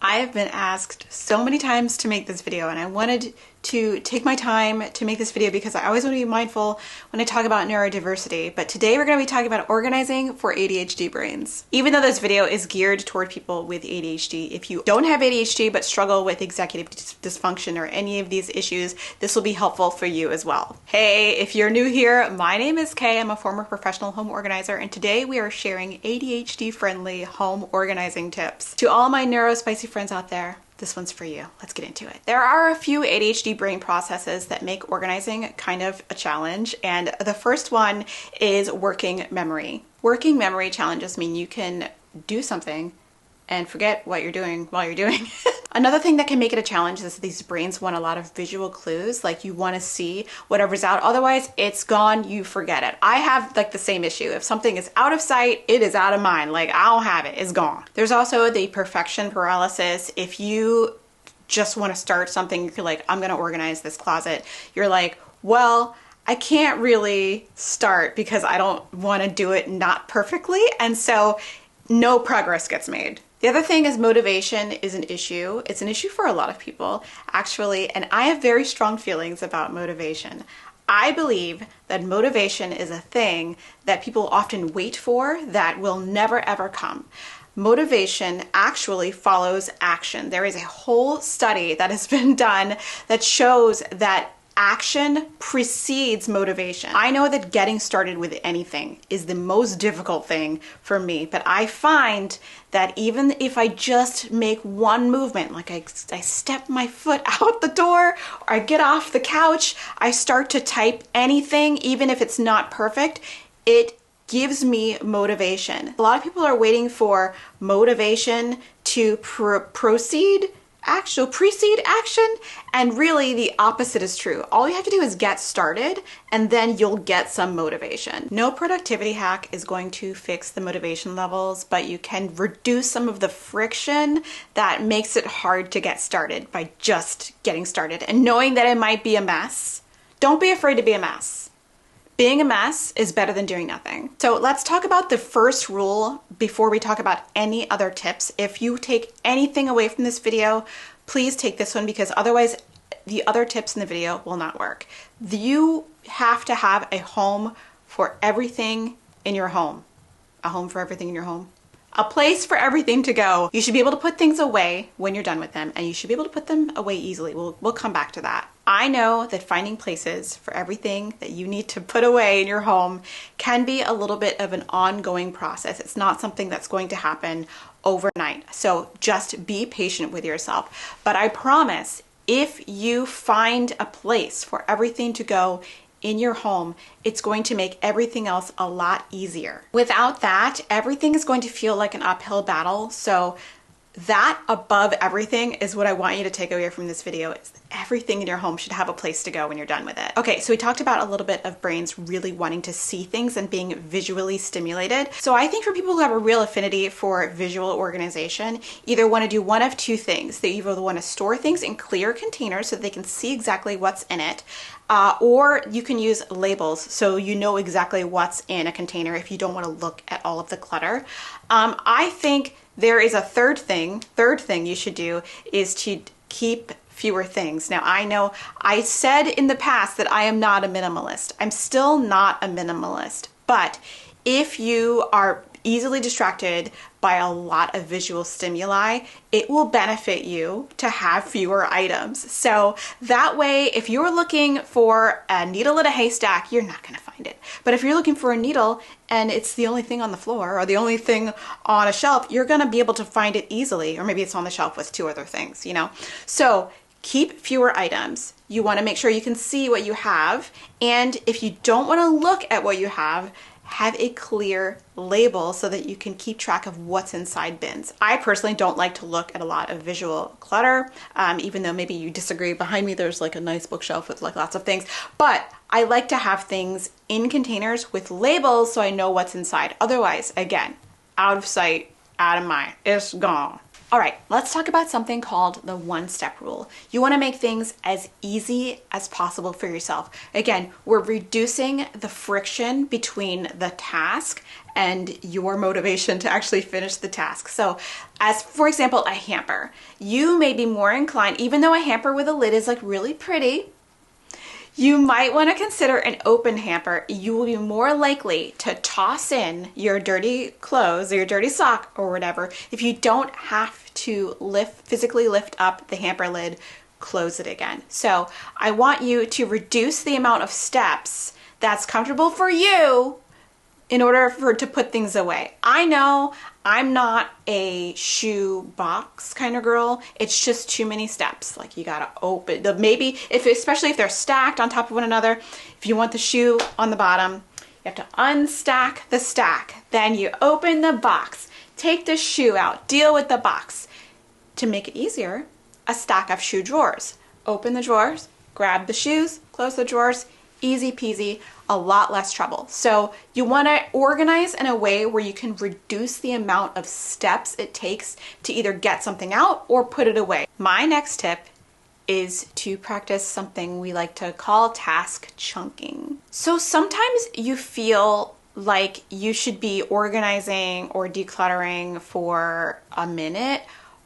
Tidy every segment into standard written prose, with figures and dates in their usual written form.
I have been asked so many times to make this video, and I wanted to take my time to make this video because I always want to be mindful when I talk about neurodiversity. But today we're going to be talking about organizing for ADHD brains. Even though this video is geared toward people with ADHD, if you don't have ADHD but struggle with executive dysfunction or any of these issues, this will be helpful for you as well. Hey, if you're new here, my name is Kay. I'm a former professional home organizer, and today we are sharing ADHD-friendly home organizing tips. To all my neurospicy friends out there, this one's for you. Let's get into it. There are a few ADHD brain processes that make organizing kind of a challenge, and the first one is working memory. Working memory challenges mean you can do something and forget what you're doing while you're doing it. Another thing that can make it a challenge is these brains want a lot of visual clues, like you want to see whatever's out, otherwise it's gone, you forget it. I have like the same issue. If something is out of sight, it is out of mind. Like I don't have it, it's gone. There's also the perfection paralysis. If you just want to start something, you're like, I'm gonna organize this closet. You're like, well, I can't really start because I don't want to do it not perfectly, and so no progress gets made. The other thing is motivation is an issue. It's an issue for a lot of people, actually, and I have very strong feelings about motivation. I believe that motivation is a thing that people often wait for that will never ever come. Motivation actually follows action. There is a whole study that has been done that shows that action precedes motivation. I know that getting started with anything is the most difficult thing for me, but I find that even if I just make one movement, like I step my foot out the door, or I get off the couch, I start to type anything, even if it's not perfect, it gives me motivation. A lot of people are waiting for motivation to precede action, and really the opposite is true. All you have to do is get started and then you'll get some motivation. No productivity hack is going to fix the motivation levels, but you can reduce some of the friction that makes it hard to get started by just getting started and knowing that it might be a mess. Don't be afraid to be a mess. Being a mess is better than doing nothing. So let's talk about the first rule before we talk about any other tips. If you take anything away from this video, please take this one, because otherwise the other tips in the video will not work. You have to have a home for everything in your home. A home for everything in your home. A place for everything to go. You should be able to put things away when you're done with them, and you should be able to put them away easily. We'll come back to that. I know that finding places for everything that you need to put away in your home can be a little bit of an ongoing process. It's not something that's going to happen overnight. So just be patient with yourself. But I promise, if you find a place for everything to go in your home, it's going to make everything else a lot easier. Without that, everything is going to feel like an uphill battle. So that above everything is what I want you to take away from this video. Is everything in your home should have a place to go when you're done with it. Okay, so we talked about a little bit of brains really wanting to see things and being visually stimulated. So I think for people who have a real affinity for visual organization, either want to do one of two things. They either want to store things in clear containers so they can see exactly what's in it, or you can use labels so you know exactly what's in a container if you don't want to look at all of the clutter. I think there is a third thing you should do is to keep fewer things. Now, I know I said in the past that I am not a minimalist. I'm still not a minimalist, but if you are easily distracted by a lot of visual stimuli, it will benefit you to have fewer items. So that way, if you're looking for a needle in a haystack, you're not gonna find it. But if you're looking for a needle and it's the only thing on the floor or the only thing on a shelf, you're gonna be able to find it easily, or maybe it's on the shelf with two other things, you know? So keep fewer items. You wanna make sure you can see what you have, and if you don't wanna look at what you have a clear label so that you can keep track of what's inside bins. I personally don't like to look at a lot of visual clutter, even though maybe you disagree. Behind me there's like a nice bookshelf with like lots of things, but I like to have things in containers with labels so I know what's inside. Otherwise, again, out of sight, out of mind, it's gone. All right, let's talk about something called the one-step rule. You want to make things as easy as possible for yourself. Again, we're reducing the friction between the task and your motivation to actually finish the task. So as for example, a hamper, you may be more inclined, even though a hamper with a lid is like really pretty, you might want to consider an open hamper. You will be more likely to toss in your dirty clothes or your dirty sock or whatever if you don't have to physically lift up the hamper lid, close it again. So I want you to reduce the amount of steps that's comfortable for you in order to put things away. I know I'm not a shoe box kind of girl. It's just too many steps. Like you gotta open maybe especially if they're stacked on top of one another. If you want the shoe on the bottom, you have to unstack the stack. Then you open the box, take the shoe out, deal with the box. To make it easier, a stack of shoe drawers. Open the drawers, grab the shoes, close the drawers. Easy peasy, a lot less trouble. So you want to organize in a way where you can reduce the amount of steps it takes to either get something out or put it away. My next tip is to practice something we like to call task chunking. So sometimes you feel like you should be organizing or decluttering for a minute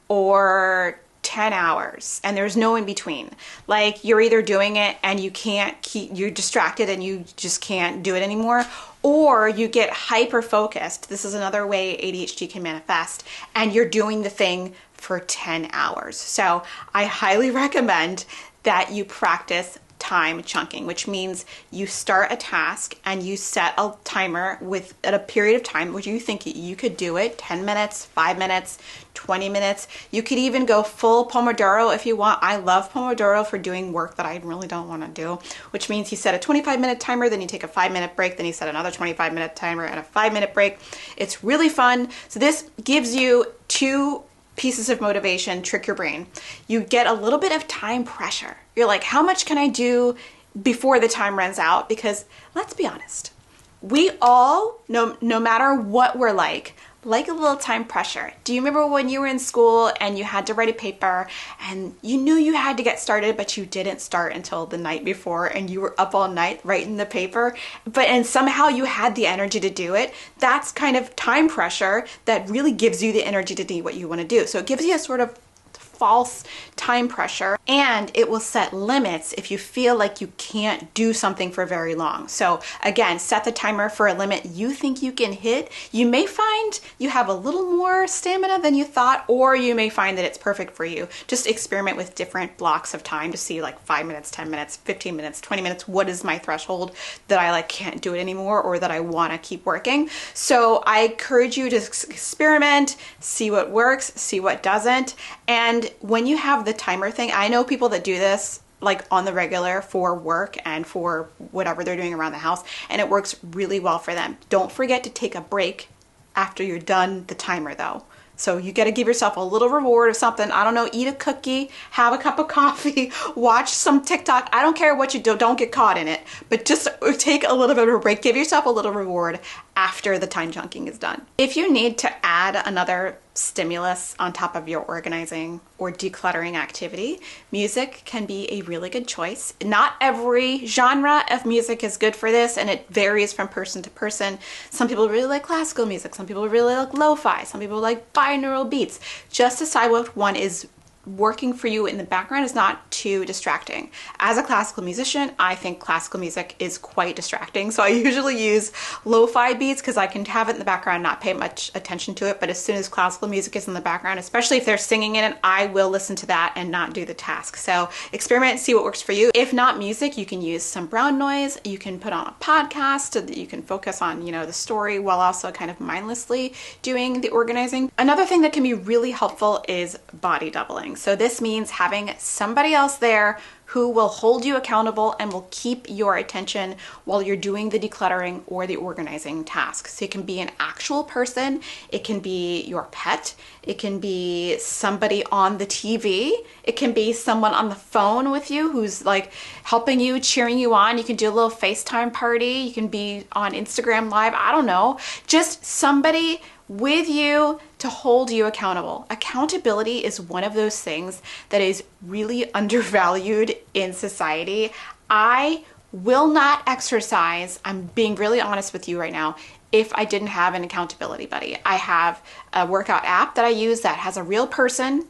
or 10 hours and there's no in between. Like you're either doing it and you're distracted and you just can't do it anymore, or you get hyper focused. This is another way ADHD can manifest, and you're doing the thing for 10 hours. So I highly recommend that you practice time chunking, which means you start a task and you set a timer at a period of time which you think you could do it 10 minutes, 5 minutes, 20 minutes. You could even go full Pomodoro if you want. I love Pomodoro for doing work that I really don't want to do, which means you set a 25-minute timer, then you take a 5-minute break, then you set another 25-minute timer and a 5-minute break. It's really fun. So this gives you 2 pieces of motivation, trick your brain. You get a little bit of time pressure. You're like, how much can I do before the time runs out? Because let's be honest, we all, no matter what we're like a little time pressure. Do you remember when you were in school and you had to write a paper and you knew you had to get started, but you didn't start until the night before and you were up all night writing the paper, and somehow you had the energy to do it? That's kind of time pressure that really gives you the energy to do what you want to do. So it gives you a sort of false time pressure, and it will set limits if you feel like you can't do something for very long. So again, set the timer for a limit you think you can hit. You may find you have a little more stamina than you thought, or you may find that it's perfect for you. Just experiment with different blocks of time to see, like 5 minutes, 10 minutes, 15 minutes, 20 minutes. What is my threshold that I can't do it anymore, or that I want to keep working? So I encourage you to experiment, see what works, see what doesn't. And when you have the timer thing, I know people that do this like on the regular for work and for whatever they're doing around the house, and it works really well for them. Don't forget to take a break after you're done the timer though. So you got to give yourself a little reward of something. I don't know, eat a cookie, have a cup of coffee, watch some TikTok. I don't care what you do, don't get caught in it, but just take a little bit of a break. Give yourself a little reward after the time chunking is done. If you need to add another stimulus on top of your organizing or decluttering activity, music can be a really good choice. Not every genre of music is good for this, and it varies from person to person. Some people really like classical music, some people really like lo-fi, some people like binaural beats. Just decide what one is working for you in the background is not too distracting. As a classical musician, I think classical music is quite distracting. So I usually use lo-fi beats because I can have it in the background, not pay much attention to it. But as soon as classical music is in the background, especially if they're singing in it, I will listen to that and not do the task. So experiment and see what works for you. If not music, you can use some brown noise. You can put on a podcast so that you can focus on, the story while also kind of mindlessly doing the organizing. Another thing that can be really helpful is body doubling. So this means having somebody else there who will hold you accountable and will keep your attention while you're doing the decluttering or the organizing tasks. So it can be an actual person, it can be your pet, it can be somebody on the TV, it can be someone on the phone with you who's like helping you, cheering you on. You can do a little FaceTime party, you can be on Instagram Live, I don't know. Just somebody with you to hold you accountable. Accountability is one of those things that is really undervalued in society. I will not exercise, I'm being really honest with you right now, if I didn't have an accountability buddy. I have a workout app that I use that has a real person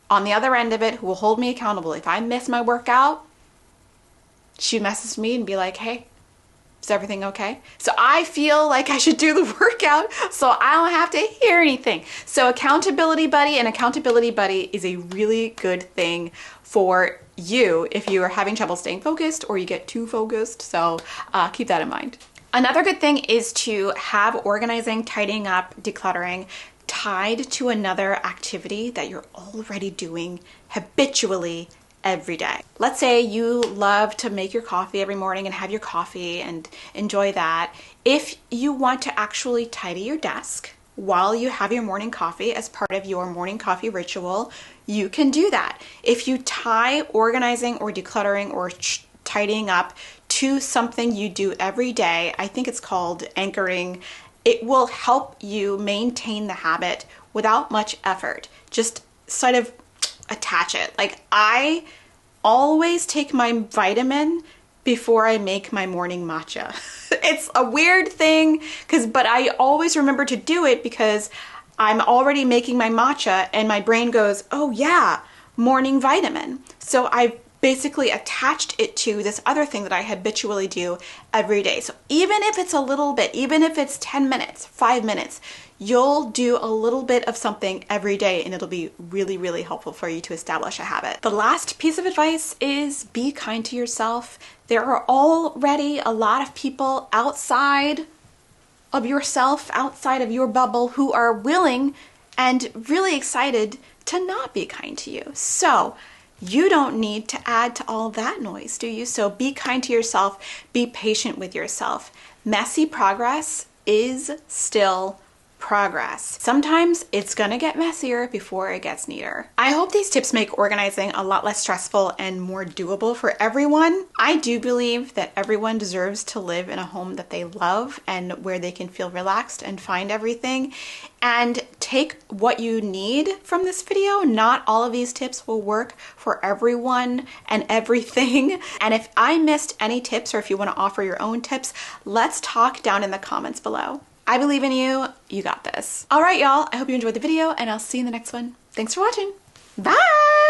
on the other end of it who will hold me accountable. If I miss my workout, she messages me and be like, hey, is everything okay? So I feel like I should do the workout so I don't have to hear anything. So accountability buddy, and accountability buddy is a really good thing for you if you are having trouble staying focused or you get too focused. So keep that in mind. Another good thing is to have organizing, tidying up, decluttering tied to another activity that you're already doing habitually every day. Let's say you love to make your coffee every morning and have your coffee and enjoy that. If you want to actually tidy your desk while you have your morning coffee as part of your morning coffee ritual, you can do that. If you tie organizing or decluttering or tidying up to something you do every day, I think it's called anchoring, it will help you maintain the habit without much effort. Just sort of attach it. Like, I always take my vitamin before I make my morning matcha. It's a weird thing, but I always remember to do it because I'm already making my matcha and my brain goes, oh yeah, morning vitamin. So I've basically attached it to this other thing that I habitually do every day. So even if it's a little bit, even if it's 10 minutes, 5 minutes, you'll do a little bit of something every day and it'll be really, really helpful for you to establish a habit. The last piece of advice is be kind to yourself. There are already a lot of people outside of yourself, outside of your bubble, who are willing and really excited to not be kind to you. So you don't need to add to all that noise, do you? So be kind to yourself, be patient with yourself. Messy progress is still progress. Sometimes it's gonna get messier before it gets neater. I hope these tips make organizing a lot less stressful and more doable for everyone. I do believe that everyone deserves to live in a home that they love and where they can feel relaxed and find everything. And take what you need from this video. Not all of these tips will work for everyone and everything. And if I missed any tips or if you want to offer your own tips, let's talk down in the comments below. I believe in you. You got this. All right, y'all. I hope you enjoyed the video and I'll see you in the next one. Thanks for watching. Bye.